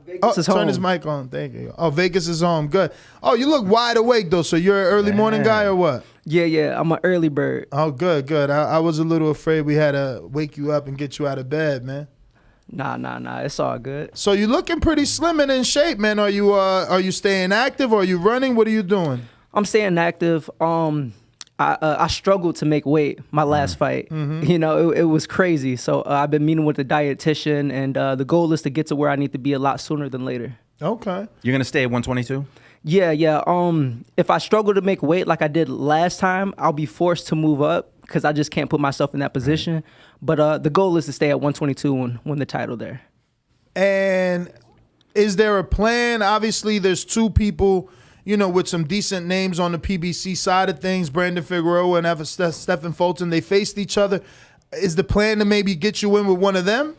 Vegas is home. Turn his mic on. Thank you. Oh, Vegas is home. Good. Oh, you look wide awake, though. So you're an early morning guy or what? Yeah. I'm an early bird. Oh, good. I was a little afraid we had to wake you up and get you out of bed, man. Nah. It's all good. So you're looking pretty slim and in shape, man. Are you staying active or are you running? What are you doing? I'm staying active. I struggled to make weight my last fight. You know, it was crazy. So I've been meeting with a dietitian, and the goal is to get to where I need to be a lot sooner than later. Okay. You're gonna stay at 122? Yeah. If I struggle to make weight like I did last time, I'll be forced to move up because I just can't put myself in that position. But the goal is to stay at 122 and win the title there. And is there a plan? Obviously, there's two people, you know, with some decent names on the PBC side of things, Brandon Figueroa and Stephen Fulton. They faced each other. Is the plan to maybe get you in with one of them?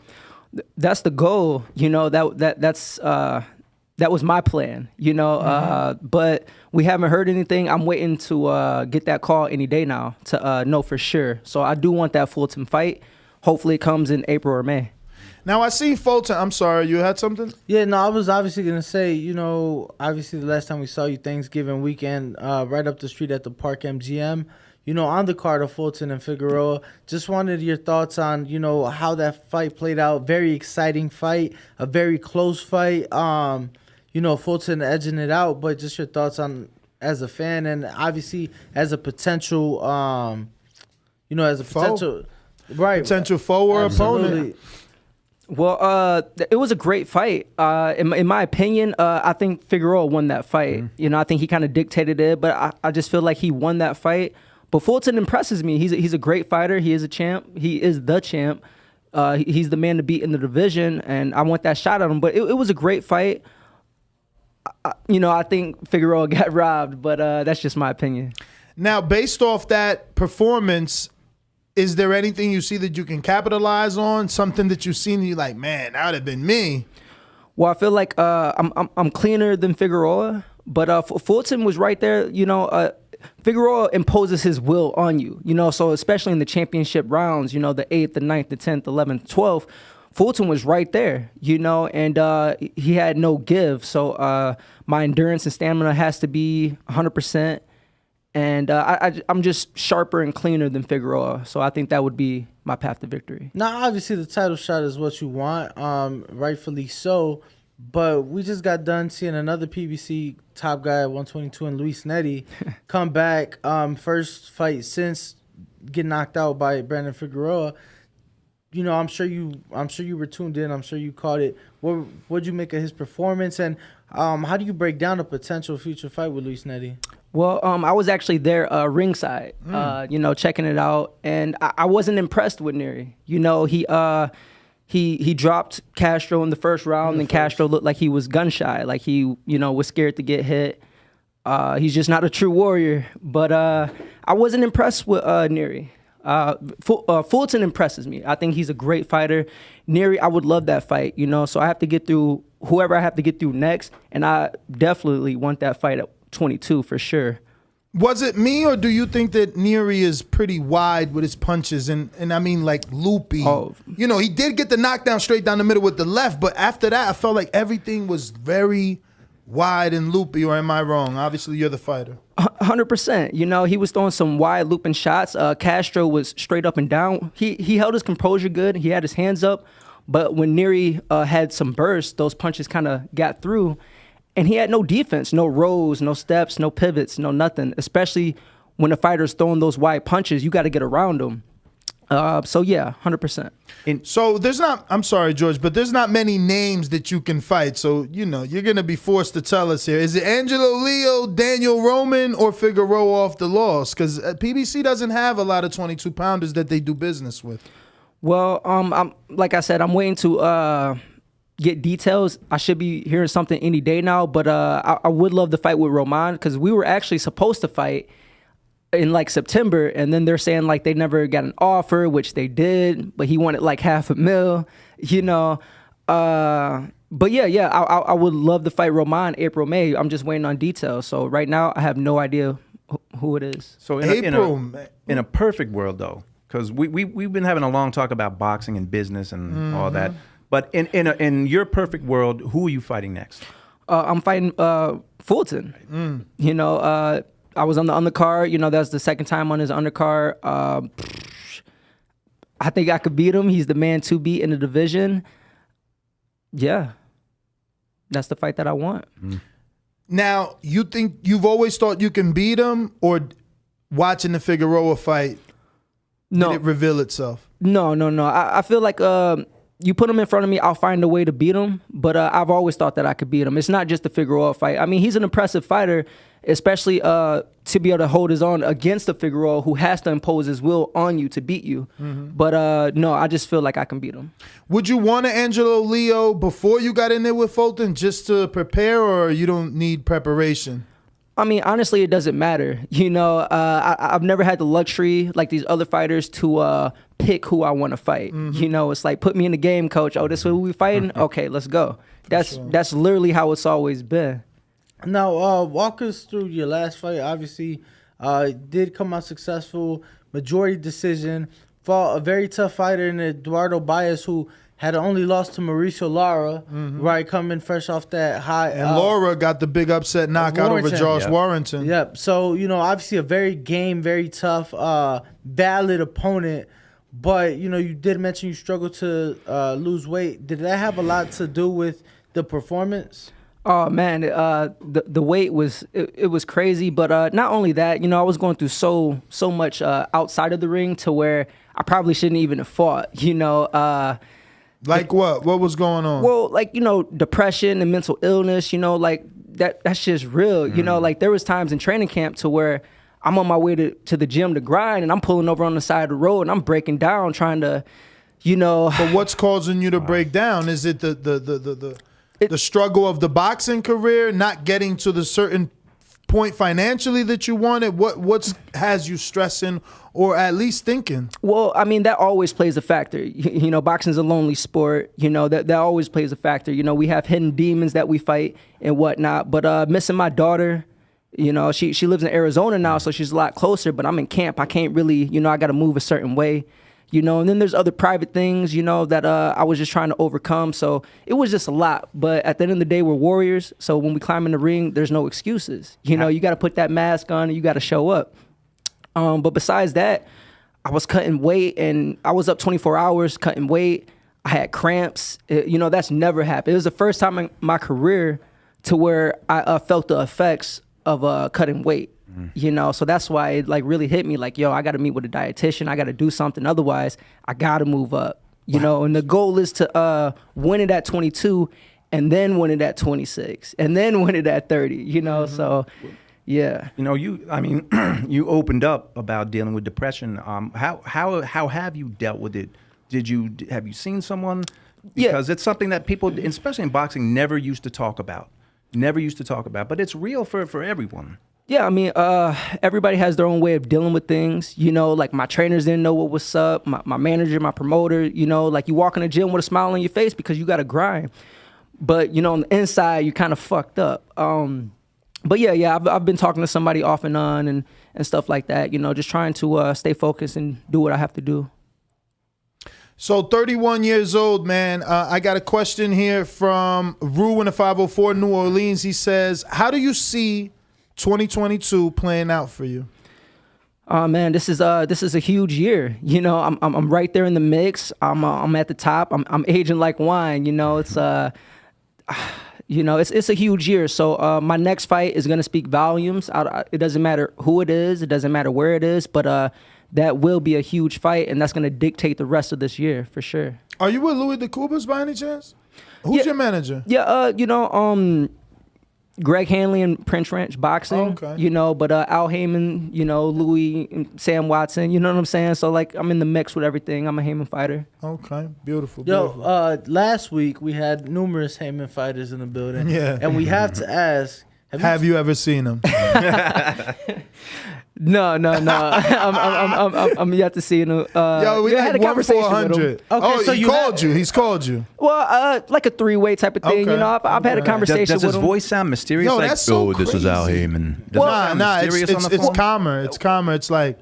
That's the goal. You know, that was my plan, you know, but we haven't heard anything. I'm waiting to get that call any day now to know for sure. So I do want that Fulton fight. Hopefully it comes in April or May. Now, I see Fulton. I'm sorry, you had something? Yeah, no, I was obviously going to say, you know, obviously the last time we saw you Thanksgiving weekend, right up the street at the Park MGM, you know, on the card of Fulton and Figueroa. Just wanted your thoughts on, you know, how that fight played out. Very exciting fight, a very close fight. You know, Fulton edging it out, but just your thoughts on as a fan and obviously as a potential, you know, as a potential, right, potential foe or opponent. Well, it was a great fight. In my opinion, I think Figueroa won that fight. You know, I think he kind of dictated it, but I just feel like he won that fight. But Fulton impresses me. He's a great fighter. He is a champ. He is the champ. He's the man to beat in the division, and I want that shot at him. But it was a great fight. You know, I think Figueroa got robbed, but that's just my opinion. Now, based off that performance, is there anything you see that you can capitalize on? Something that you've seen and you're like, man, that would have been me. Well, I feel like I'm cleaner than Figueroa, but Fulton was right there. You know, Figueroa imposes his will on you. You know, so especially in the championship rounds, you know, the 8th, the 9th, the 10th, 11th, 12th, Fulton was right there, you know, and he had no give. So my endurance and stamina has to be 100%. And I'm just sharper and cleaner than Figueroa. So I think that would be my path to victory. Now, obviously, the title shot is what you want, rightfully so. But we just got done seeing another PBC top guy at 122 and Luis Netti come back. First fight since getting knocked out by Brandon Figueroa. You know, I'm sure you were tuned in. I'm sure you caught it. What'd you make of his performance, and how do you break down a potential future fight with Luis Netti? Well, I was actually there ringside, you know, checking it out, and I wasn't impressed with Neri. You know, he dropped Castro in the first round, and Castro looked like he was gun shy, like he, you know, was scared to get hit. He's just not a true warrior. But I wasn't impressed with Neri. Fulton impresses me. I think he's a great fighter. Neri, I would love that fight, you know, so I have to get through whoever I have to get through next, and I definitely want that fight at 22 for sure. Was it me, or do you think that Neri is pretty wide with his punches and I mean like loopy? Oh. You know, he did get the knockdown straight down the middle with the left, but after that I felt like everything was very wide and loopy, or am I wrong? Obviously you're the fighter. 100%. You know, he was throwing some wide looping shots. Castro was straight up and down. He held his composure good. He had his hands up, but when Neri had some bursts, those punches kind of got through. And he had no defense, no rolls, no steps, no pivots, no nothing. Especially when a fighter's throwing those wide punches, you got to get around them. So yeah, 100%. So there's not, I'm sorry, George, but there's not many names that you can fight. So, you know, you're going to be forced to tell us here. Is it Angelo Leo, Daniel Roman, or Figueroa off the loss? Because PBC doesn't have a lot of 22-pounders that they do business with. Well, I'm like I said, I'm waiting to get details. I should be hearing something any day now, but I would love to fight with Roman because we were actually supposed to fight in like September, and then they're saying like they never got an offer, which they did, but he wanted like $500,000, you know. But yeah, I would love to fight Roman April, May. I'm just waiting on details. So right now I have no idea who it is. So in a perfect world though, because we've been having a long talk about boxing and business and all that. But in your perfect world, who are you fighting next? I'm fighting Fulton. You know, I was on the undercard. You know, that's the second time on his undercard. I think I could beat him. He's the man to beat in the division. Yeah, that's the fight that I want. Now, you think you've always thought you can beat him, or watching the Figueroa fight, No, did it reveal itself? no. I feel like you put him in front of me, I'll find a way to beat him. But I've always thought that I could beat him. It's not just the Figueroa fight. I mean, he's an impressive fighter, especially to be able to hold his own against the Figueroa, who has to impose his will on you to beat you. But no, I just feel like I can beat him. Would you want an Angelo Leo before you got in there with Fulton just to prepare, or you don't need preparation? I mean, honestly, it doesn't matter. You know, I've never had the luxury like these other fighters to pick who I want to fight. You know, it's like, put me in the game, coach. Oh, this is who we fighting? Okay, let's go. That's literally how it's always been. Now, walk us through your last fight. Obviously, did come out successful, majority decision. Fought a very tough fighter in Eduardo Dibiase, who had only lost to Mauricio Lara, right, coming fresh off that high. And Laura got the big upset knockout over Josh Warrington. Yep. So, you know, obviously a very game, very tough, valid opponent. But, you know, you did mention you struggled to lose weight. Did that have a lot to do with the performance? Oh man, the weight was it was crazy, but not only that, you know, I was going through so much outside of the ring to where I probably shouldn't even have fought. You know, like what? What was going on? well, like, you know, depression and mental illness. You know, like that's just real. You know, like there was times in training camp to where I'm on my way to the gym to grind, and I'm pulling over on the side of the road, and I'm breaking down trying to, you know. But what's causing you to break down? Is it the struggle of the boxing career, not getting to the certain point financially that you wanted? What has you stressing, or at least thinking? Well, I mean, that always plays a factor. You know, boxing's a lonely sport. You know, that always plays a factor. You know, we have hidden demons that we fight and whatnot. But missing my daughter, you know, she lives in Arizona now, so she's a lot closer. But I'm in camp. I can't really, you know, I got to move a certain way. You know, and then there's other private things, you know, that I was just trying to overcome. So it was just a lot. But at the end of the day, we're warriors. So when we climb in the ring, there's no excuses. You know, you got to put that mask on and you got to show up. But besides that, I was cutting weight, and I was up 24 hours cutting weight. I had cramps. You know, that's never happened. It was the first time in my career to where I felt the effects of cutting weight. You know, so that's why it like really hit me like, yo, I got to meet with a dietitian. I got to do something. Otherwise, I got to move up, you know, and the goal is to win it at 22 and then win it at 26 and then win it at 30, you know, so yeah. You know, you opened up about dealing with depression. How have you dealt with it? Have you seen someone? Because it's something that people, especially in boxing, never used to talk about. But it's real for everyone. Yeah, I mean, everybody has their own way of dealing with things. You know, like my trainers didn't know what was up. My manager, my promoter, you know, like you walk in the gym with a smile on your face because you got to grind. But, you know, on the inside, you're kind of fucked up. But yeah, I've been talking to somebody off and on and stuff like that, you know, just trying to stay focused and do what I have to do. So 31 years old, man. I got a question here from Rue in the 504 New Orleans. He says, how do you see 2022 playing out for you? Man, this is a huge year. You know, I'm right there in the mix. I'm at the top. I'm aging like wine. You know, it's you know, it's a huge year. So my next fight is gonna speak volumes. It doesn't matter who it is. It doesn't matter where it is. But that will be a huge fight, and that's gonna dictate the rest of this year for sure. Are you with Louis DeCubas by any chance? Who's your manager? Yeah, you know, Greg Hanley and Prince Ranch Boxing, okay. You know, but Al Heyman, you know, Louis and Sam Watson, you know what I'm saying? So, like, I'm in the mix with everything. I'm a Heyman fighter. Okay, beautiful. Yo, last week we had numerous Heyman fighters in the building. Yeah. And we have to ask, have you ever seen him? No. I'm yet to see him. Yo, we had a conversation with him. Okay, so he's called you. Well, like a three-way type of thing. Okay. You know, I've had a conversation with him. Does his voice sound mysterious? Yo, like, that's so crazy. This is Al Heyman. Nah, it's calmer. It's calmer. It's like,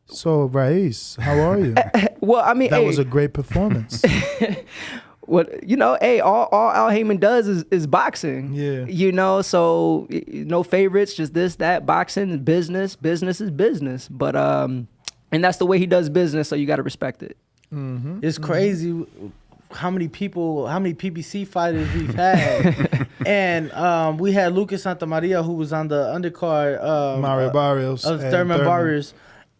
so, Raiz, how are you? Well, I mean, that was a great performance. What hey, all Al Heyman does is boxing. Yeah. So no favorites, just this, that, boxing, business is business. But and that's the way he does business, so you got to respect it. Mm-hmm. It's crazy how many PBC fighters we've had. And we had Lucas Santamaria, who was on the undercard Mario Barrios of and Thurman Thurman. Barrios,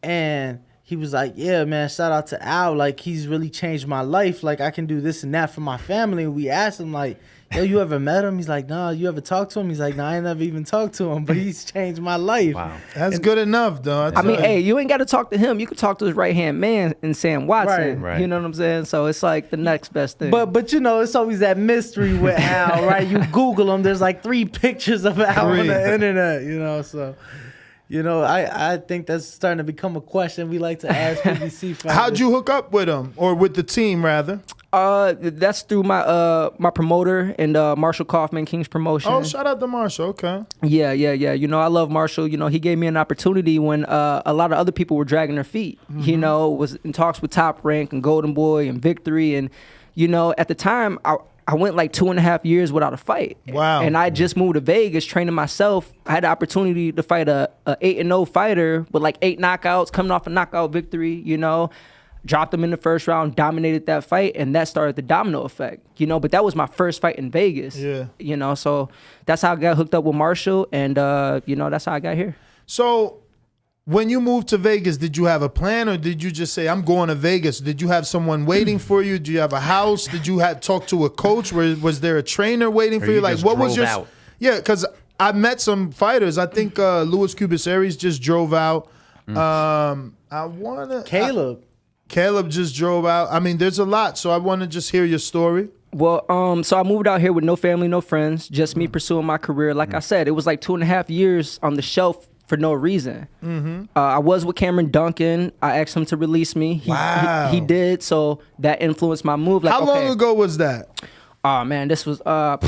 and he was like, yeah, man, shout out to Al. Like, he's really changed my life. Like, I can do this and that for my family. And we asked him, like, yo, you ever met him? He's like, nah. You ever talked to him? He's like, nah, I ain't never even talked to him, but he's changed my life. Wow. That's good enough, though. I mean, hey, you ain't got to talk to him. You can talk to his right-hand man in Sam Watson. Right. You know what I'm saying? So it's like the next best thing. But it's always that mystery with Al, right? You Google him, there's like 3 pictures of Al on the internet, so... I think that's starting to become a question we like to ask PBC fighters. How'd you hook up with him, or with the team, rather? That's through my my promoter and Marshall Kaufman, King's Promotion. Oh, shout out to Marshall. Okay. Yeah. I love Marshall. He gave me an opportunity when a lot of other people were dragging their feet. Was in talks with Top Rank and Golden Boy and Victory, and at the time I went like 2.5 years without a fight. Wow. And I just moved to Vegas training myself. I had the opportunity to fight a 8-0 fighter with like 8 knockouts, coming off a knockout victory, dropped him in the first round, dominated that fight, and that started the domino effect, but that was my first fight in Vegas. Yeah. So that's how I got hooked up with Marshall, and that's how I got here. So when you moved to Vegas, did you have a plan, or did you just say, I'm going to Vegas? Did you have someone waiting for you? Do you have a house? Did you have talk to a coach? Was there a trainer waiting for you? Like, just what was drove your... out? Yeah, because I met some fighters. I think Louis Cubaseries just drove out. Caleb just drove out. I mean, there's a lot, so I want to just hear your story. Well, so I moved out here with no family, no friends, just me pursuing my career. Like I said, it was like 2.5 years on the shelf for no reason. I was with Cameron Duncan. I asked him to release me. He did, so that influenced my move. Like, how long ago was that? Oh, man, this was, well,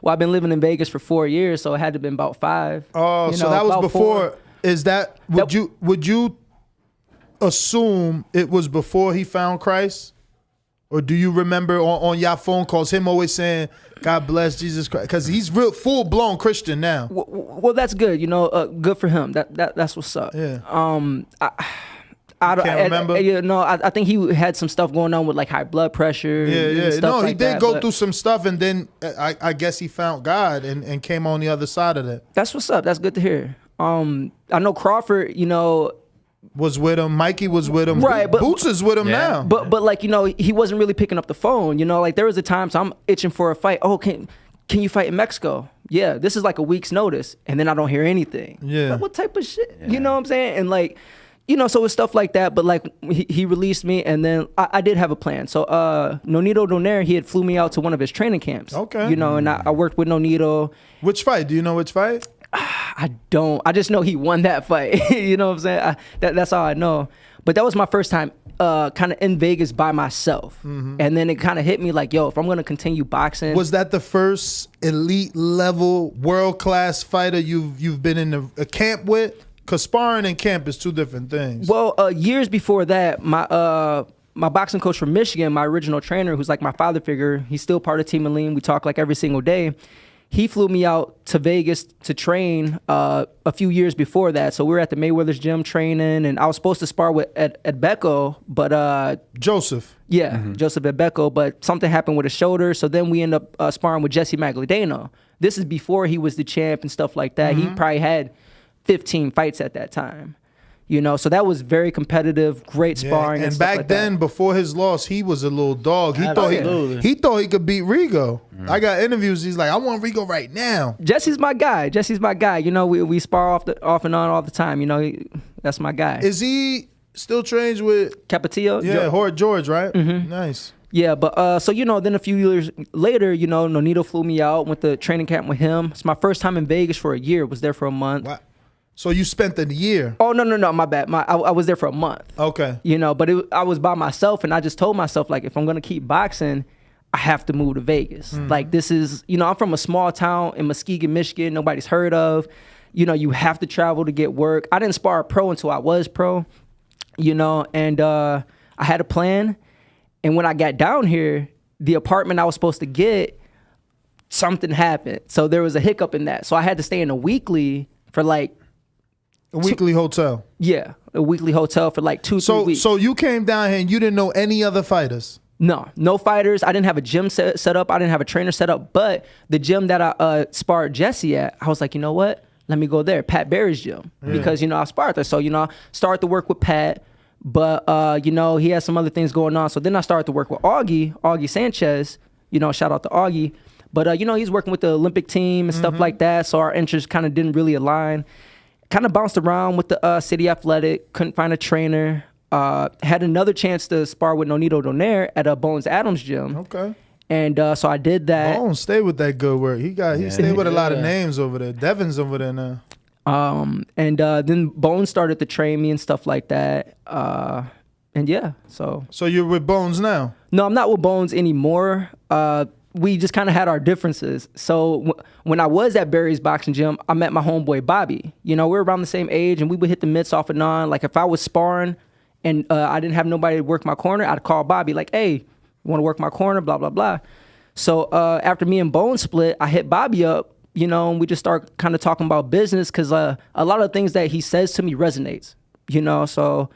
I've been living in Vegas for 4 years, so it had to have been about 5. Oh, so that was before. 4. Is that, would you assume it was before he found Christ? Or do you remember on your phone calls him always saying, God bless Jesus Christ? Because he's real full-blown Christian now. Well, that's good. Good for him. That's what's up. Yeah. I don't can't remember. I think he had some stuff going on with like high blood pressure. Yeah. Stuff No, like he did that, go but through some stuff, and then I guess he found God and came on the other side of that. That's what's up. That's good to hear. I know Crawford, was with him. Mikey was with him. Right, but Boots is with him now. But like, he wasn't really picking up the phone. Like there was a time, so I'm itching for a fight. Oh, can you fight in Mexico? Yeah, this is like a week's notice, and then I don't hear anything. Yeah. Like, what type of shit? You know what I'm saying? And like, so it's stuff like that. But like, he released me, and then I did have a plan. So Nonito Donaire, he had flew me out to one of his training camps. Okay. And I worked with Nonito. Which fight? Do you know which fight? I don't. I just know he won that fight. You know what I'm saying? That's all I know. But that was my first time kind of in Vegas by myself. And then it kind of hit me like, yo, if I'm going to continue boxing. Was that the first elite level, world-class fighter you've been in a camp with? Because sparring and camp is 2 different things. Well, years before that, my boxing coach from Michigan, my original trainer, who's like my father figure, he's still part of Team Aleem. We talk like every single day. He flew me out to Vegas to train a few years before that. So we were at the Mayweather's gym training, and I was supposed to spar with Edbeko, but Joseph. Yeah, Joseph Edbeko, but something happened with his shoulder. So then we end up sparring with Jesse Magdaleno. This is before he was the champ and stuff like that. He probably had 15 fights at that time. So that was very competitive, great sparring. And and stuff back like then, that. before his loss, he was a little dog. He thought he could beat Rigo. I got interviews. He's like, I want Rigo right now. Jesse's my guy. We spar off and on all the time. That's my guy. Is he still trains with Capetillo? Yeah, Horde George, right? Nice. Yeah, but so then a few years later, Nonito flew me out, went to training camp with him. It's my first time in Vegas for a year. Was there for a month. Wow. So you spent a year? Oh no, my bad. I was there for a month. Okay. But I was by myself, and I just told myself, like, if I'm gonna keep boxing, I have to move to Vegas. Like, this is, I'm from a small town in Muskegon, Michigan. Nobody's heard of. You have to travel to get work. I didn't spar pro until I was pro. And I had a plan. And when I got down here, the apartment I was supposed to get, something happened. So there was a hiccup in that. So I had to stay in a weekly for like A weekly hotel. Yeah, a weekly hotel for like 2-3 weeks. So you came down here and you didn't know any other fighters? No fighters. I didn't have a gym set up. I didn't have a trainer set up. But the gym that I sparred Jesse at, I was like, you know what? Let me go there. Pat Barry's gym. Because, you know, I sparred there. So, you know, I started to work with Pat. But, you know, he had some other things going on. So then I started to work with Augie Sanchez. You know, shout out to Augie. But, you know, he's working with the Olympic team and stuff like that. So our interests kind of didn't really align. Kind of bounced around with the City Athletic. Couldn't find a trainer. Had another chance to spar with Nonito Donaire at a Bones Adams gym. Okay. And so I did that. Bones stay with that good work. He stayed with a lot of names over there. Devin's over there now. And then Bones started to train me and stuff like that. And yeah, so. So you're with Bones now? No, I'm not with Bones anymore. We just kind of had our differences. So when I was at Barry's boxing gym, I met my homeboy Bobby. You know, we were around the same age, and we would hit the mitts off and on. Like if I was sparring and I didn't have nobody to work my corner, I'd call Bobby like, hey, you want to work my corner, blah, blah, blah. So after me and Bones split, I hit Bobby up, you know, and we just start kind of talking about business because a lot of things that he says to me resonates, you know. So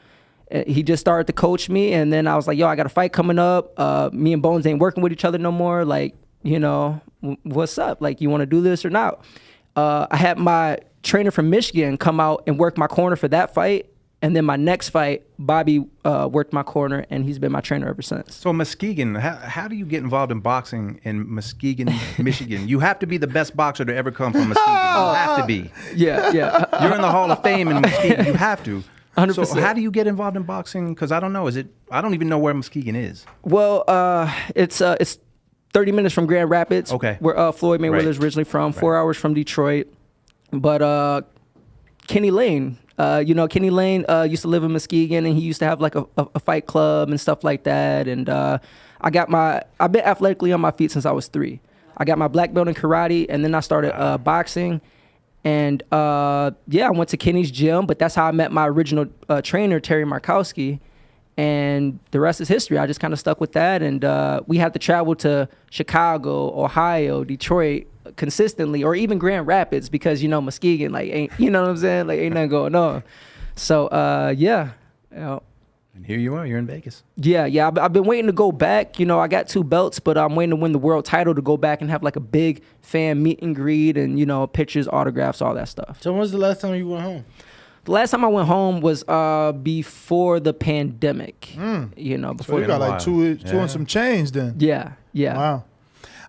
he just started to coach me, and then I was like, yo, I got a fight coming up. Me and Bones ain't working with each other no more. Like, you know, what's up? Like, you want to do this or not? I had my trainer from Michigan come out and work my corner for that fight. And then my next fight, Bobby worked my corner, and he's been my trainer ever since. So Muskegon, how do you get involved in boxing in Muskegon, Michigan? You have to be the best boxer to ever come from Muskegon. You have to be. Yeah. You're in the Hall of Fame in Muskegon. You have to. 100%. So how do you get involved in boxing? Because I don't know. I don't even know where Muskegon is. Well, it's 30 minutes from Grand Rapids, where Floyd Mayweather's originally from. 4 hours from Detroit. But Kenny Lane. You know, Kenny Lane used to live in Muskegon, and he used to have like a fight club and stuff like that. And I've been athletically on my feet since I was 3. I got my black belt in karate, and then I started boxing. And I went to Kenny's gym, but that's how I met my original trainer, Terry Markowski. And the rest is history. I just kind of stuck with that. And we had to travel to Chicago, Ohio, Detroit consistently, or even Grand Rapids, because, you know, Muskegon, like, ain't, you know what I'm saying? Like, ain't nothing going on. So, yeah. And here you are. You're in Vegas. Yeah. I've been waiting to go back. You know, I got 2 belts, but I'm waiting to win the world title to go back and have like a big fan meet and greet and, you know, pictures, autographs, all that stuff. So when was the last time you went home? The last time I went home was before the pandemic. You know, before. So you got like two and some change then. Yeah. Wow.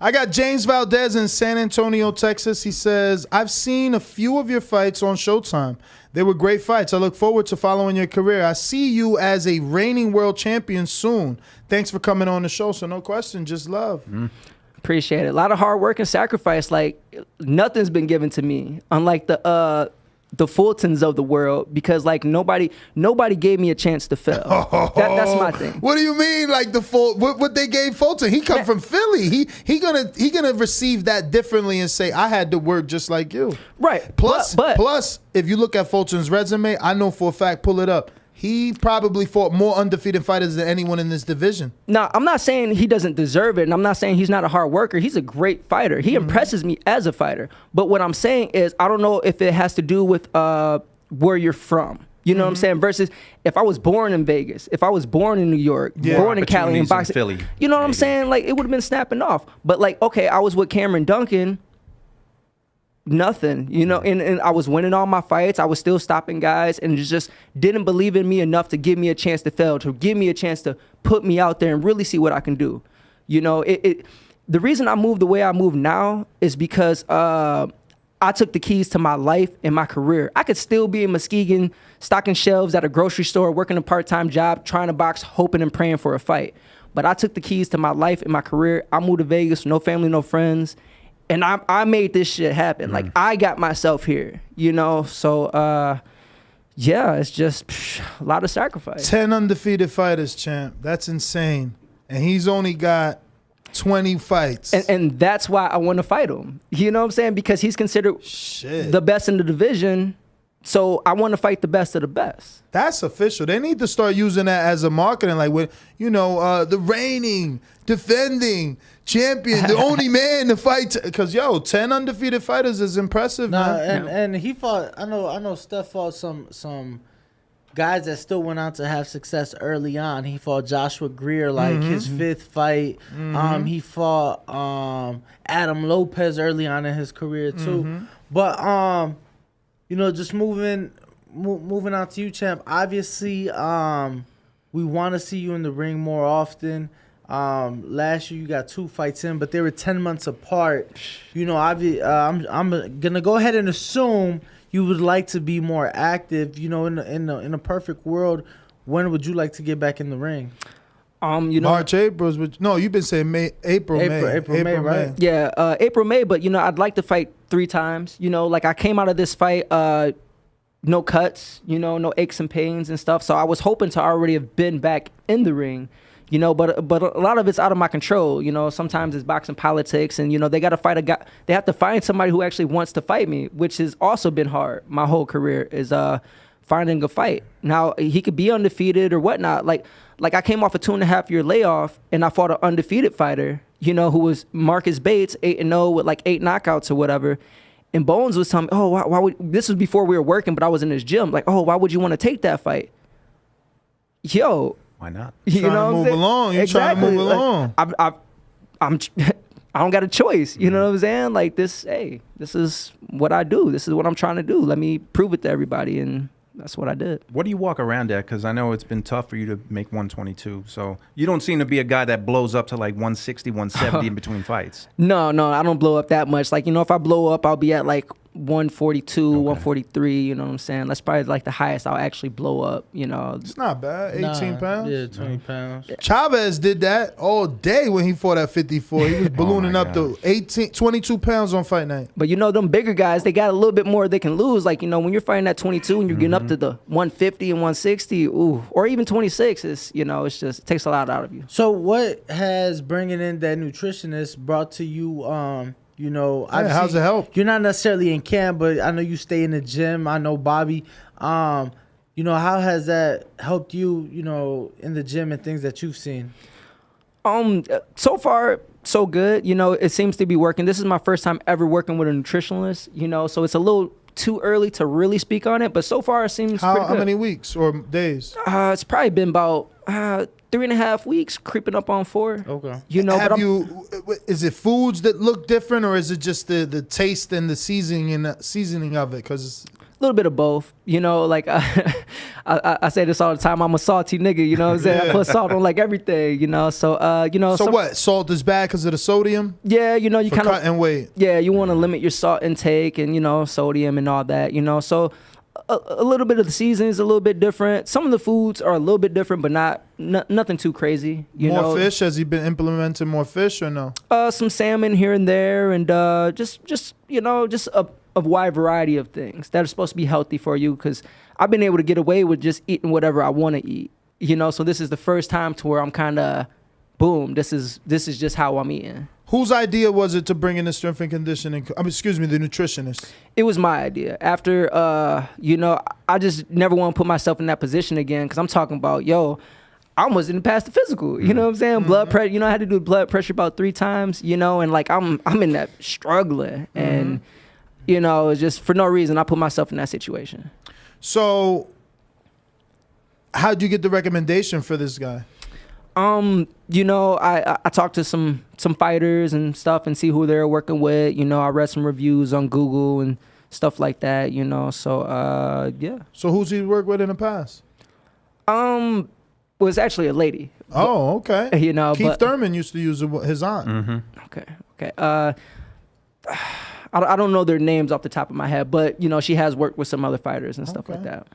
I got James Valdez in San Antonio, Texas. He says, I've seen a few of your fights on Showtime. They were great fights. I look forward to following your career. I see you as a reigning world champion soon. Thanks for coming on the show. So no question, just love. Appreciate it. A lot of hard work and sacrifice. Like, nothing's been given to me. Unlike the Fultons of the world, because like nobody gave me a chance to fail. That's my thing. What do you mean, like what they gave Fulton? He come from Philly. He gonna receive that differently and say, I had to work just like you. Right. Plus, if you look at Fulton's resume, I know for a fact, pull it up, he probably fought more undefeated fighters than anyone in this division. Now, I'm not saying he doesn't deserve it, and I'm not saying he's not a hard worker. He's a great fighter. He impresses me as a fighter. But what I'm saying is, I don't know if it has to do with where you're from. You know what I'm saying? Versus if I was born in Vegas, if I was born in New York, born in Cali, and boxing, Philly, you know what I'm saying? Like, it would have been snapping off. But like, okay, I was with Cameron Duncan. Nothing, you know, and I was winning all my fights. I was still stopping guys, and just didn't believe in me enough to give me a chance to fail, to give me a chance to put me out there and really see what I can do. You know, the reason I moved the way I move now is because I took the keys to my life and my career. I could still be in Muskegon, stocking shelves at a grocery store, working a part-time job, trying to box, hoping and praying for a fight. But I took the keys to my life and my career. I moved to Vegas, no family, no friends. And I made this shit happen. Like, I got myself here, you know? So, yeah, it's just a lot of sacrifice. 10 undefeated fighters, champ. That's insane. And he's only got 20 fights. And that's why I want to fight him. You know what I'm saying? Because he's considered the best in the division. So I want to fight the best of the best. That's official. They need to start using that as a marketing, like with the reigning, defending champion, the only man to fight. Because 10 undefeated fighters is impressive, man. And he fought. I know Steph fought some guys that still went on to have success early on. He fought Joshua Greer, like his 5th fight. He fought Adam Lopez early on in his career too. But just moving on to you, champ. Obviously, we want to see you in the ring more often. Last year you got 2 fights in, but they were 10 months apart. I'm gonna go ahead and assume you would like to be more active. In a perfect world, when would you like to get back in the ring? March, April. No, you've been saying April, May, right? Yeah, April, May. But I'd like to fight 3 times. Like I came out of this fight, no cuts, no aches and pains and stuff. So I was hoping to already have been back in the ring. But a lot of it's out of my control. Sometimes it's boxing politics, and they got to fight a guy. They have to find somebody who actually wants to fight me, which has also been hard. My whole career is finding a fight. Now he could be undefeated or whatnot. Like I came off a 2.5-year layoff, and I fought an undefeated fighter. Who was Marcus Bates, 8-0 with like 8 knockouts or whatever. And Bones was telling me, why would, this was before we were working, but I was in his gym. Like, why would you want to take that fight? Why not? Trying to move along. You're trying to move along. I don't got a choice. You know what I'm saying? Like this is what I do. This is what I'm trying to do. Let me prove it to everybody. And that's what I did. What do you walk around at? Because I know it's been tough for you to make 122. So you don't seem to be a guy that blows up to like 160, 170 in between fights. No, I don't blow up that much. Like, if I blow up, I'll be at like 142, 143, you know what I'm saying? That's probably like the highest I'll actually blow up, It's not bad. 18 pounds. Yeah, 20 pounds. Chavez did that all day when he fought at 54. He was ballooning up to 22 pounds on fight night. But them bigger guys, they got a little bit more they can lose. Like, when you're fighting at 22 and you're getting up to the 150 and 160, or even 26, it's it takes a lot out of you. So what has bringing in that nutritionist brought to you? How's it help? You're not necessarily in camp, but I know you stay in the gym. I know Bobby. How has that helped you, in the gym and things that you've seen? So far, so good. It seems to be working. This is my first time ever working with a nutritionist, so it's a little too early to really speak on it, but so far it seems pretty good. How many weeks or days? It's probably been about 3.5 weeks, creeping up on 4. Okay. Is it foods that look different, or is it just the taste and the seasoning of it? Because it's a little bit of both. Like I say this all the time. I'm a salty nigga. You know what I'm saying? I put salt on like everything. So So what? Salt is bad because of the sodium? Yeah. You kind of cutting weight. Yeah. You want to limit your salt intake and sodium and all that. So. A little bit of the seasonings a little bit different. Some of the foods are a little bit different, but nothing too crazy. More fish? Has he been implementing more fish or no? Some salmon here and there, and just a wide variety of things that are supposed to be healthy for you. Because I've been able to get away with just eating whatever I want to eat. So this is the first time to where I'm kind of, boom. This is just how I'm eating. Whose idea was it to bring in the strength and conditioning? The nutritionist. It was my idea. After, I just never want to put myself in that position again, because I'm talking about, I almost didn't pass the physical. You know what I'm saying? Blood pressure. I had to do blood pressure about 3 times. And like I'm in that struggling, and it's just for no reason I put myself in that situation. So, how'd you get the recommendation for this guy? I talked to some fighters and stuff and see who they're working with. I read some reviews on Google and stuff like that, so yeah. So who's he worked with in the past? Was actually a lady. Oh, okay. Keith Thurman used to use his aunt. Mm-hmm. Okay. I don't know their names off the top of my head, but she has worked with some other fighters and stuff like that.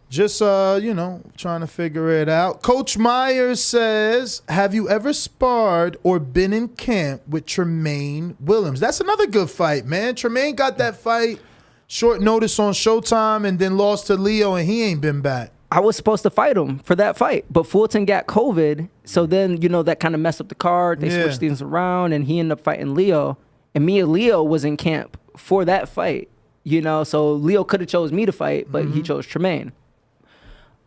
Just, trying to figure it out. Coach Myers says, have you ever sparred or been in camp with Tremaine Williams? That's another good fight, man. Tremaine got that fight short notice on Showtime and then lost to Leo, and he ain't been back. I was supposed to fight him for that fight, but Fulton got COVID. So then, that kind of messed up the card. They switched things around, and he ended up fighting Leo. And me and Leo was in camp for that fight. You know, so Leo could have chose me to fight, but he chose Tremaine.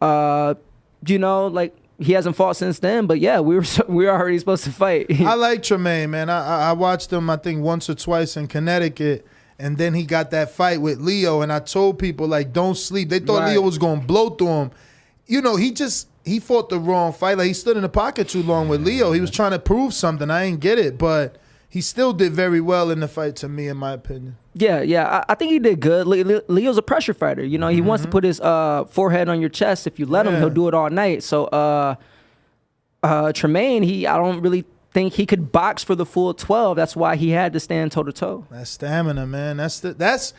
You know, like he hasn't fought since then, but yeah, we were already supposed to fight. I like Tremaine, man. I watched him, I think, once or twice in Connecticut, and then he got that fight with Leo, and I told people, like, don't sleep. They thought Leo was going to blow through him. You know, he fought the wrong fight. Like, he stood in the pocket too long with Leo. He was trying to prove something. I ain't get it, but he still did very well in the fight, to me, in my opinion. Yeah. I think he did good. Leo's a pressure fighter. You know, he wants to put his forehead on your chest. If you let him, he'll do it all night. So Tremaine, I don't really think he could box for the full 12. That's why he had to stand toe to toe. That's stamina, man. That's the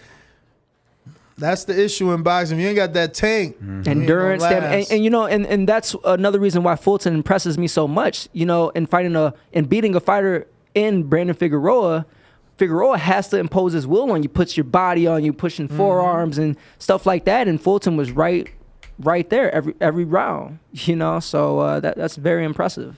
issue in boxing. If you ain't got that tank, endurance, stamina, and you know, and that's another reason why Fulton impresses me so much. You know, in beating a fighter in Brandon Figueroa. Figueroa has to impose his will on you, puts your body on you, pushing forearms and stuff like that. And Fulton was right there every round, you know. So that's very impressive.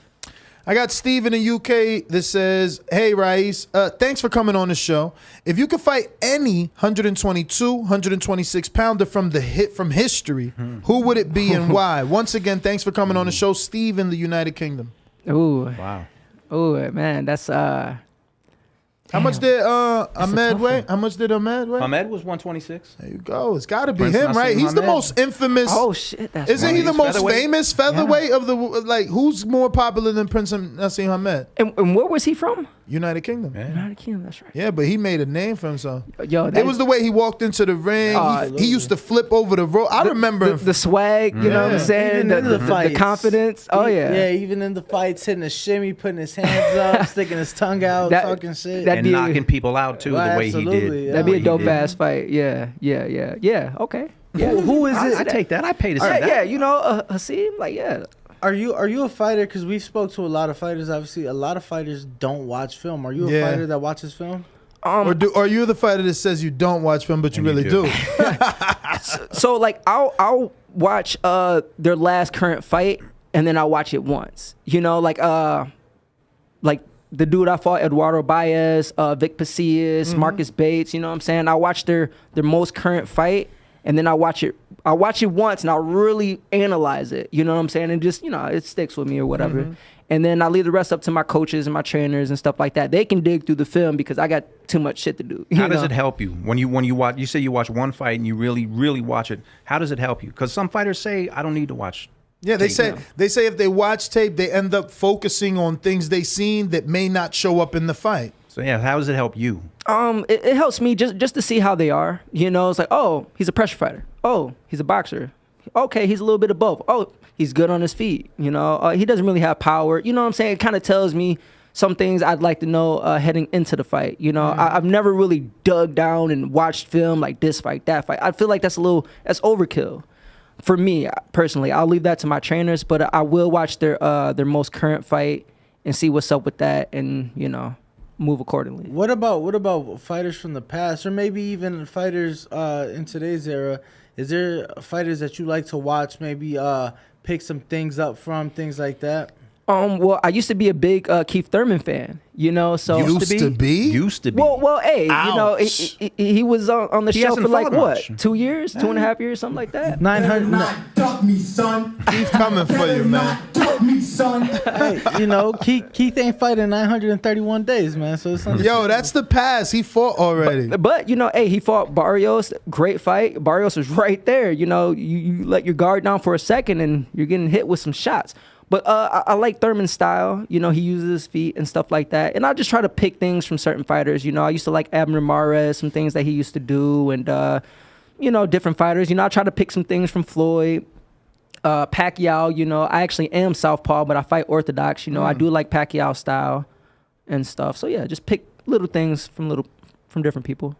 I got Steve in the UK that says, "Hey, Rais, thanks for coming on the show. If you could fight any 122, 126 pounder from history, who would it be and why?" Once again, thanks for coming on the show, Steve in the United Kingdom. Ooh, Wow. Ooh, man, that's How much did Ahmed weigh? How much did Ahmed weigh? Ahmed was 126. There you go. It's got to be Prince him, right? Nassim He's the Ahmed. most infamous. oh shit, that's Isn't he the He's most featherweight. famous featherweight of the, like, who's more popular than Prince Nassim Ahmed? And where was he from? United Kingdom. Yeah. United Kingdom. That's right. Yeah, but he made a name for himself. Yo, It was the way he walked into the ring. He used to flip over the rope. I remember him. the swag. You know what I'm saying? Even in the The fights. confidence. Oh yeah. Yeah, even in the fights, hitting a shimmy, putting his hands up, sticking his tongue out, That- talking shit. that- And be- knocking people out, too, Right, the way he absolutely, did. yeah. That'd be The a way dope he did. ass fight. Yeah. Okay. Yeah. Who is it? I take that. I pay to see that. Yeah, you know, Hasim, like, yeah. Are you a fighter? Because we've spoke to a lot of fighters. Obviously, a lot of fighters don't watch film. Are you a Yeah. fighter that watches film? Or are you the fighter that says you don't watch film, but you And you really do. do? So like I'll watch their last current fight and then I'll watch it once. You know, like the dude I fought, Eduardo Baez, Vic Pasillas, Marcus Bates, you know what I'm saying? I watch their most current fight and then I'll watch it once and I'll really analyze it. You know what I'm saying? And just, you know, it sticks with me or whatever. And then I leave the rest up to my coaches and my trainers and stuff like that. They can dig through the film because I got too much shit to do. How does it help you when you watch? You say you watch one fight and you really watch it. How does it help you? Because some fighters say I don't need to watch. Yeah, they tape. say if they watch tape, they end up focusing on things they seen that may not show up in the fight. So yeah, how does it help you? It helps me just to see how they are. You know, it's like, oh, he's a pressure fighter. Oh, he's a boxer. Okay, he's a little bit of both. Oh, he's good on his feet. You know, he doesn't really have power. You know what I'm saying? It kind of tells me some things I'd like to know heading into the fight. You know, I've never really dug down and watched film like this fight, that fight. I feel like that's overkill for me personally. I'll leave that to my trainers, but I will watch their most current fight and see what's up with that, and you know, move accordingly. What about fighters from the past, or maybe even fighters in today's era? Is there fighters that you like to watch? Maybe pick some things up from, things like that. Well, I used to be a big Keith Thurman fan, you know. So Used to be? Used to be. Well, hey, Ouch. you know, he was on the He show hasn't for like fought what, much. 2 years, 2.5 years, something like that. 900. Not duck me, son. Keith coming for you, man. Duck me, son. Hey, you know, Keith ain't fighting 931 days, man. So it's Yo, that's the past. He fought already. But you know, hey, he fought Barrios, great fight. Barrios was right there. You know, you let your guard down for a second and you're getting hit with some shots. But I like Thurman's style. You know, he uses his feet and stuff like that. And I just try to pick things from certain fighters. You know, I used to like Abner Mares, some things that he used to do, and you know, different fighters. You know, I try to pick some things from Floyd. Pacquiao, you know, I actually am southpaw, but I fight orthodox. You know, I do like Pacquiao style and stuff. So yeah, just pick little things from different people.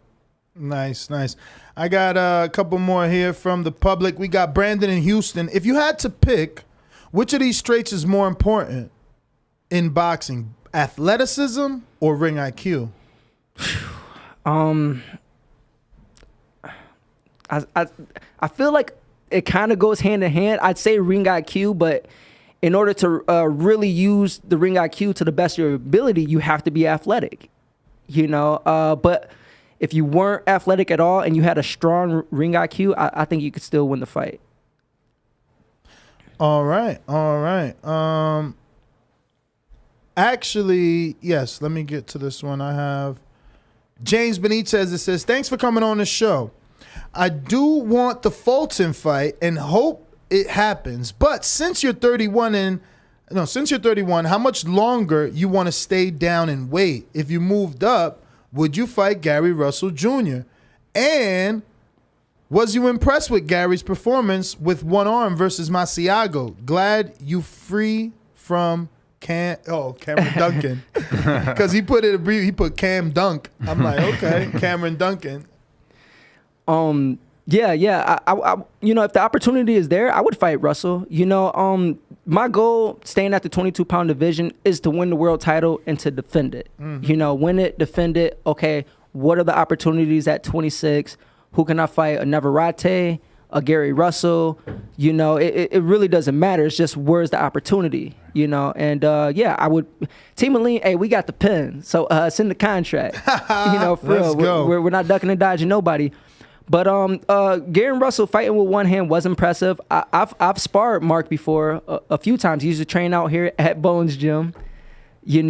Nice. I got a couple more here from the public. We got Brandon in Houston. If you had to pick, which of these traits is more important in boxing, athleticism or ring IQ? I feel like it kind of goes hand in hand. I'd say ring IQ, but in order to really use the ring IQ to the best of your ability, you have to be athletic. You know, but if you weren't athletic at all and you had a strong ring IQ, I think you could still win the fight. All right. Actually, yes, let me get to this one. I have James Benitez that says, thanks for coming on the show. I do want the Fulton fight and hope it happens. But since you're 31, how much longer you want to stay down and wait? If you moved up, would you fight Gary Russell Jr.? And was you impressed with Gary's performance with one arm versus Masiago? Glad you free from Cameron Duncan. Because he put Cam Dunk. I'm like, okay, Cameron Duncan. Yeah. I if the opportunity is there, I would fight Russell. My goal staying at the 22-pound division is to win the world title and to defend it. Win it, defend it. Okay, what are the opportunities at 26? Who can I fight? A Navarrete, a Gary Russell? It really doesn't matter. It's just where's the opportunity? And I would. Team Aleem, hey, we got the pen, so send the contract. For real, go. We're not ducking and dodging nobody. But Gary Russell fighting with one hand was impressive. I've sparred Mark before a few times. He used to train out here at Bones Gym. He's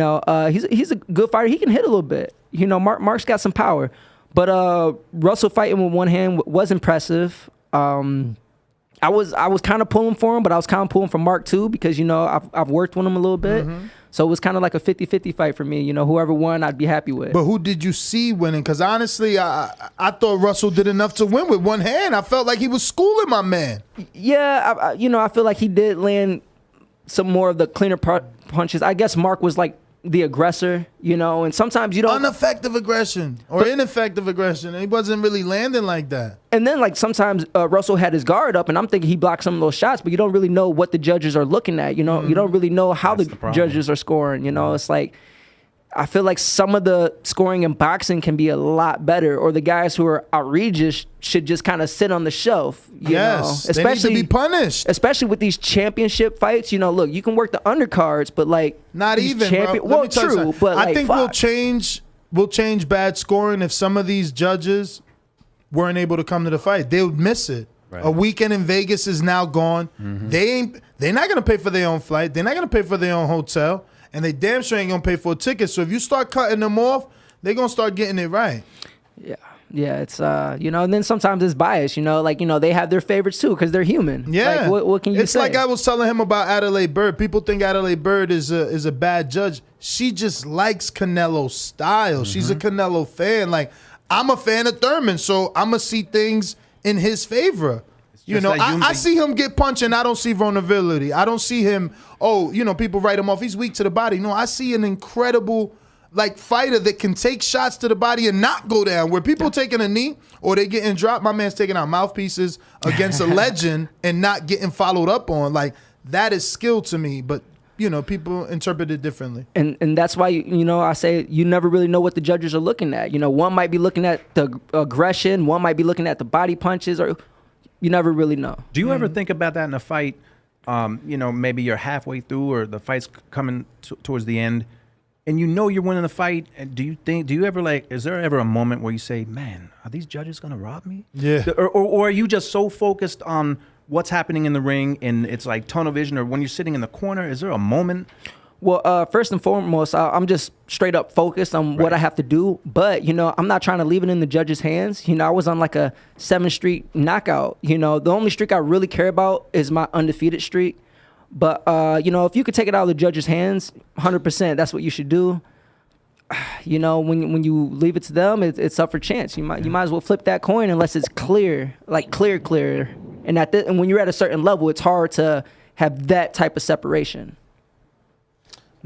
a good fighter. He can hit a little bit. Mark's got some power. But Russell fighting with one hand was impressive. I was kind of pulling for him, but I was kind of pulling for Mark too because I've worked with him a little bit. So it was kind of like a 50-50 fight for me. Whoever won, I'd be happy with. But who did you see winning? Because honestly, I thought Russell did enough to win with one hand. I felt like he was schooling my man. Yeah, I feel like he did land some more of the cleaner punches. I guess Mark was like the aggressor, and sometimes you don't. Ineffective aggression or ineffective aggression. He wasn't really landing like that. And then like sometimes Russell had his guard up, and I'm thinking he blocked some of those shots, but you don't really know what the judges are looking at. You don't really know how the judges are scoring. It's like I feel like some of the scoring in boxing can be a lot better, or the guys who are outrageous should just kind of sit on the shelf. Yes, especially they need to be punished. Especially with these championship fights. Look, you can work the undercards, but like not even. Bro. Well, true, but I think we'll change bad scoring if some of these judges weren't able to come to the fight. They would miss it. Right. A weekend in Vegas is now gone. They're not gonna pay for their own flight. They're not gonna pay for their own hotel. And they damn sure ain't gonna pay for a ticket. So if you start cutting them off, they're gonna start getting it right. Yeah, it's and then sometimes it's bias, they have their favorites too because they're human. Yeah, like, what can you say? It's like I was telling him about Adelaide Bird. People think Adelaide Bird is a bad judge. She just likes Canelo's style. She's a Canelo fan. Like I'm a fan of Thurman, so I'm gonna see things in his favor. I see him get punched and I don't see vulnerability. I don't see him, people write him off. He's weak to the body. No, I see an incredible fighter that can take shots to the body and not go down. Where people taking a knee or they getting dropped, my man's taking out mouthpieces against a legend and not getting followed up on. Like that is skill to me, but people interpret it differently. And that's why, I say you never really know what the judges are looking at. One might be looking at the aggression, one might be looking at the body punches, or you never really know. Do you ever think about that in a fight? Maybe you're halfway through or the fight's coming towards the end and you're winning the fight. And is there ever a moment where you say, man, are these judges going to rob me? Yeah. Or are you just so focused on what's happening in the ring and it's like tunnel vision, or when you're sitting in the corner, is there a moment? Well, first and foremost, I'm just straight up focused on what I have to do. But, I'm not trying to leave it in the judges' hands. I was on like a 7-streak knockout. The only streak I really care about is my undefeated streak. But, if you could take it out of the judges' hands, 100%, that's what you should do. When you leave it to them, it's up for chance. You might as well flip that coin unless it's clear, like clear. And and when you're at a certain level, it's hard to have that type of separation.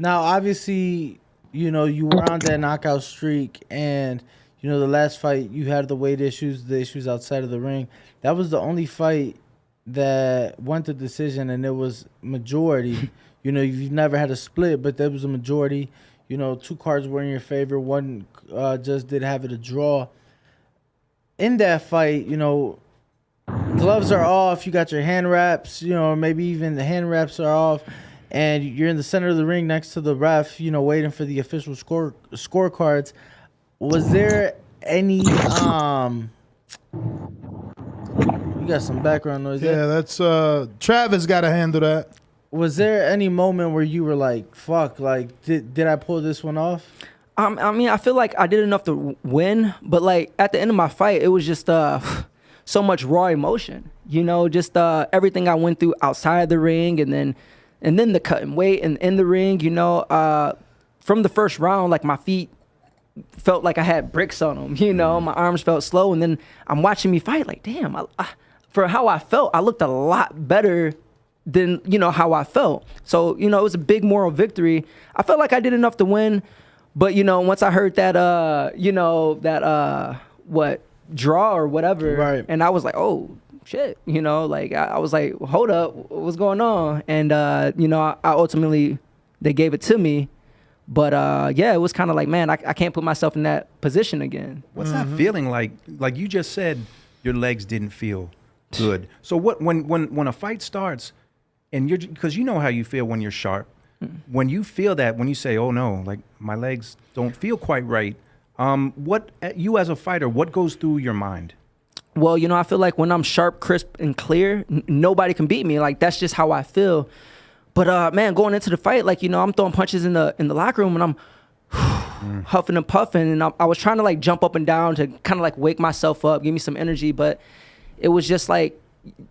Now, obviously, you were on that knockout streak, and, the last fight, you had the issues outside of the ring. That was the only fight that went to decision, and it was majority. You've never had a split, but there was a majority. 2 cards were in your favor. One just did have it a draw. In that fight, gloves are off. You got your hand wraps, maybe even the hand wraps are off. And you're in the center of the ring next to the ref, waiting for the official scorecards. Was there any you got some background noise there? Yeah, that's Travis got to handle that. Was there any moment where you were like, fuck, like, did I pull this one off? I mean, I feel like I did enough to win, but like at the end of my fight, it was just so much raw emotion, you know, just everything I went through outside the ring, and then the cutting weight and in the ring, you know, from the first round, like my feet felt like I had bricks on them, you know, my arms felt slow, and then I'm watching me fight, like, damn, for how I felt, I looked a lot better than, you know, how I felt. So, you know, it was a big moral victory. I felt like I did enough to win. But, you know, once I heard that, you know, that, draw or whatever. Right. And I was like, oh, shit. You know, like, I was like, hold up, what's going on? And, you know, I ultimately, they gave it to me. But, yeah, it was kind of like, man, I can't put myself in that position again. What's that feeling like? Like you just said, your legs didn't feel good. So what when a fight starts, and because you know how you feel when you're sharp, when you feel that, when you say, oh no, like my legs don't feel quite right, what you as a fighter, what goes through your mind? Well, you know, I feel like when I'm sharp, crisp, and clear, nobody can beat me. Like, that's just how I feel. But, man, going into the fight, like, you know, I'm throwing punches in the locker room, and I'm huffing and puffing, and I was trying to, like, jump up and down to kind of, like, wake myself up, give me some energy, but it was just, like,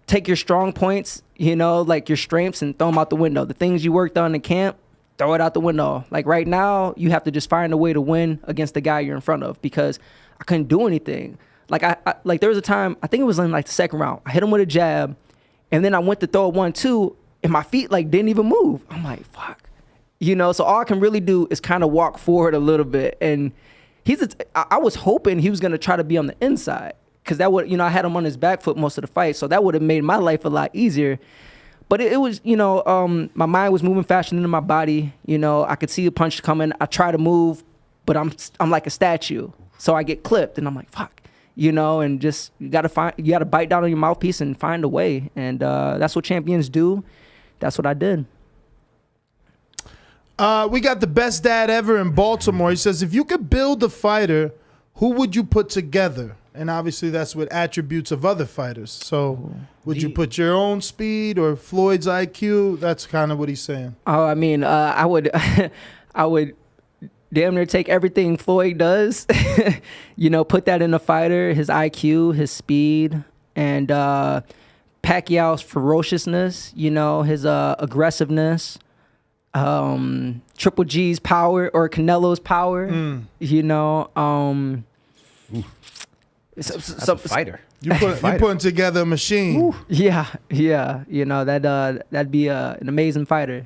take your strong points, you know, like your strengths, and throw them out the window. The things you worked on in camp, throw it out the window. Like right now, you have to just find a way to win against the guy you're in front of, because I couldn't do anything. Like I like there was a time, I think it was in like the second round, I hit him with a jab, and then I went to throw a 1-2, and my feet like didn't even move. I'm like, fuck. You know, so all I can really do is kind of walk forward a little bit. And I was hoping he was going to try to be on the inside, because that would, you know, I had him on his back foot most of the fight, so that would have made my life a lot easier. But it was, you know, my mind was moving faster than my body. You know, I could see a punch coming. I try to move, but I'm like a statue, so I get clipped, and I'm like, fuck, you know. And just you gotta bite down on your mouthpiece and find a way, and that's what champions do. That's what I did. We got the best dad ever in Baltimore. He says, if you could build a fighter, who would you put together? And obviously that's with attributes of other fighters. So would you put your own speed or Floyd's IQ? That's kind of what he's saying. Oh, I mean, I would damn near take everything Floyd does, you know, put that in a fighter, his IQ, his speed, and Pacquiao's ferociousness, you know, his aggressiveness, Triple G's power or Canelo's power, you know. That's a fighter. You putting together a machine. Ooh. Yeah, you know, that'd be an amazing fighter.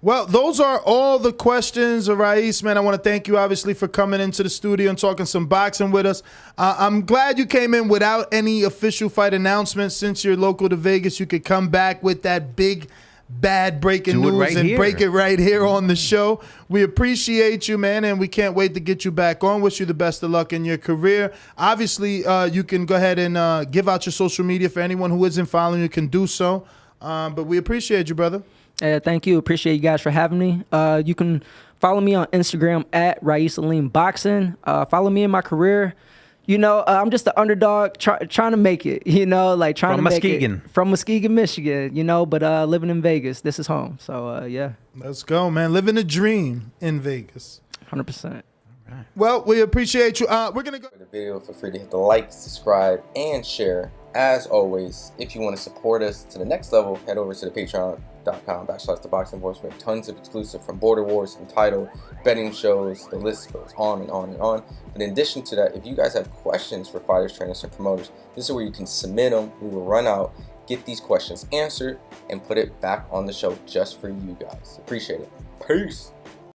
Well, those are all the questions, Rais, man. I want to thank you, obviously, for coming into the studio and talking some boxing with us. I'm glad you came in without any official fight announcements. Since you're local to Vegas, you could come back with that big, bad breaking news and break it right here on the show. We appreciate you, man, and we can't wait to get you back on. Wish you the best of luck in your career. Obviously, you can go ahead and give out your social media for anyone who isn't following you can do so. But we appreciate you, brother. Thank you. Appreciate you guys for having me. You can follow me on Instagram at Aleem Boxing. Follow me in my career. You know, I'm just the underdog trying to make it, you know, like trying to make Muskegon. it. From Muskegon, Michigan, you know, but living in Vegas. This is home. So, yeah. Let's go, man. Living a dream in Vegas. 100%. Well, we appreciate you. We're going to go. For the video, feel free to hit the like, subscribe, and share. As always, if you want to support us to the next level, head over to the patreon.com/ThaBoxingVoice. We have tons of exclusive from Border Wars, Entitled, betting shows. The list goes on and on and on. But in addition to that, if you guys have questions for fighters, trainers, and promoters, this is where you can submit them. We will run out, get these questions answered, and put it back on the show just for you guys. Appreciate it. Peace.